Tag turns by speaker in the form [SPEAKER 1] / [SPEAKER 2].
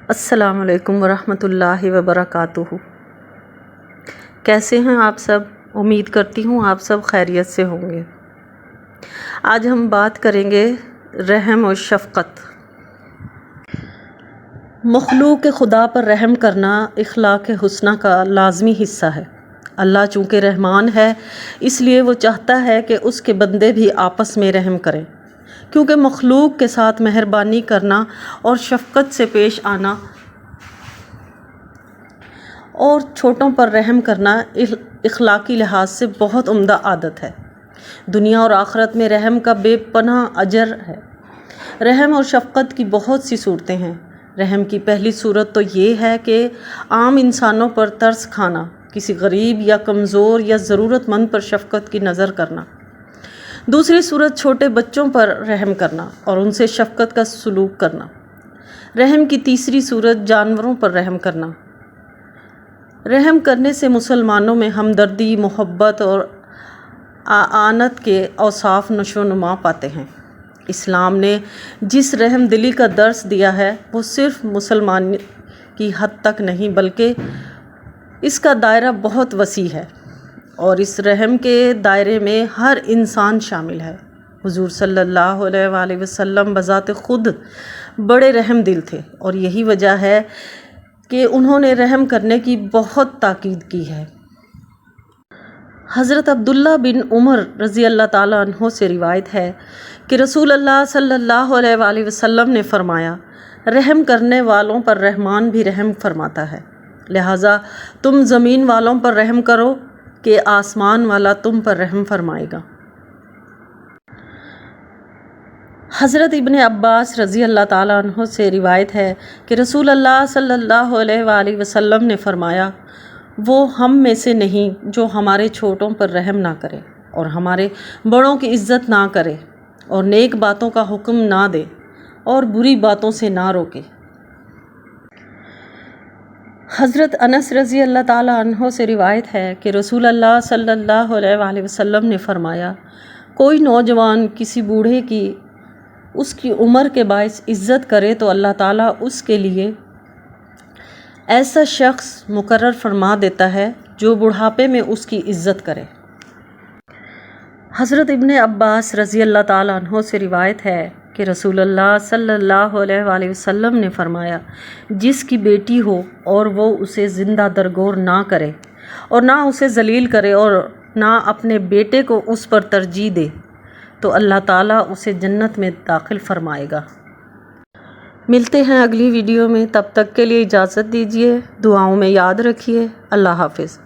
[SPEAKER 1] السلام علیکم ورحمۃ اللہ وبرکاتہ۔ کیسے ہیں آپ سب؟ امید کرتی ہوں آپ سب خیریت سے ہوں گے۔ آج ہم بات کریں گے رحم و شفقت۔ مخلوق خدا پر رحم کرنا اخلاق حسنہ کا لازمی حصہ ہے۔ اللہ چونکہ رحمان ہے، اس لیے وہ چاہتا ہے کہ اس کے بندے بھی آپس میں رحم کریں، کیونکہ مخلوق کے ساتھ مہربانی کرنا اور شفقت سے پیش آنا اور چھوٹوں پر رحم کرنا اخلاقی لحاظ سے بہت عمدہ عادت ہے۔ دنیا اور آخرت میں رحم کا بے پناہ اجر ہے۔ رحم اور شفقت کی بہت سی صورتیں ہیں۔ رحم کی پہلی صورت تو یہ ہے کہ عام انسانوں پر ترس کھانا، کسی غریب یا کمزور یا ضرورت مند پر شفقت کی نظر کرنا۔ دوسری صورت چھوٹے بچوں پر رحم کرنا اور ان سے شفقت کا سلوک کرنا۔ رحم کی تیسری صورت جانوروں پر رحم کرنا۔ رحم کرنے سے مسلمانوں میں ہمدردی، محبت اور اعانت کے اوصاف نشو و نما پاتے ہیں۔ اسلام نے جس رحم دلی کا درس دیا ہے وہ صرف مسلمان کی حد تک نہیں بلکہ اس کا دائرہ بہت وسیع ہے، اور اس رحم کے دائرے میں ہر انسان شامل ہے۔ حضور صلی اللہ علیہ وآلہ وسلم بذات خود بڑے رحم دل تھے، اور یہی وجہ ہے کہ انہوں نے رحم کرنے کی بہت تاکید کی ہے۔ حضرت عبداللہ بن عمر رضی اللہ تعالیٰ عنہ سے روایت ہے کہ رسول اللہ صلی اللہ علیہ وآلہ وسلم نے فرمایا، رحم کرنے والوں پر رحمان بھی رحم فرماتا ہے، لہٰذا تم زمین والوں پر رحم کرو کہ آسمان والا تم پر رحم فرمائے گا۔ حضرت ابن عباس رضی اللہ تعالیٰ عنہ سے روایت ہے کہ رسول اللہ صلی اللہ علیہ وآلہ وسلم نے فرمایا، وہ ہم میں سے نہیں جو ہمارے چھوٹوں پر رحم نہ کرے اور ہمارے بڑوں کی عزت نہ کرے اور نیک باتوں کا حکم نہ دے اور بری باتوں سے نہ روکے۔ حضرت انس رضی اللہ تعالیٰ عنہ سے روایت ہے کہ رسول اللہ صلی اللہ علیہ وآلہ وسلم نے فرمایا، کوئی نوجوان کسی بوڑھے کی اس کی عمر کے باعث عزت کرے تو اللہ تعالیٰ اس کے لیے ایسا شخص مقرر فرما دیتا ہے جو بڑھاپے میں اس کی عزت کرے۔ حضرت ابن عباس رضی اللہ تعالیٰ عنہ سے روایت ہے کہ رسول اللہ صلی اللہ علیہ وآلہ وسلم نے فرمایا، جس کی بیٹی ہو اور وہ اسے زندہ درگور نہ کرے اور نہ اسے ذلیل کرے اور نہ اپنے بیٹے کو اس پر ترجیح دے تو اللہ تعالیٰ اسے جنت میں داخل فرمائے گا۔ ملتے ہیں اگلی ویڈیو میں، تب تک کے لیے اجازت دیجیے، دعاؤں میں یاد رکھیے۔ اللہ حافظ۔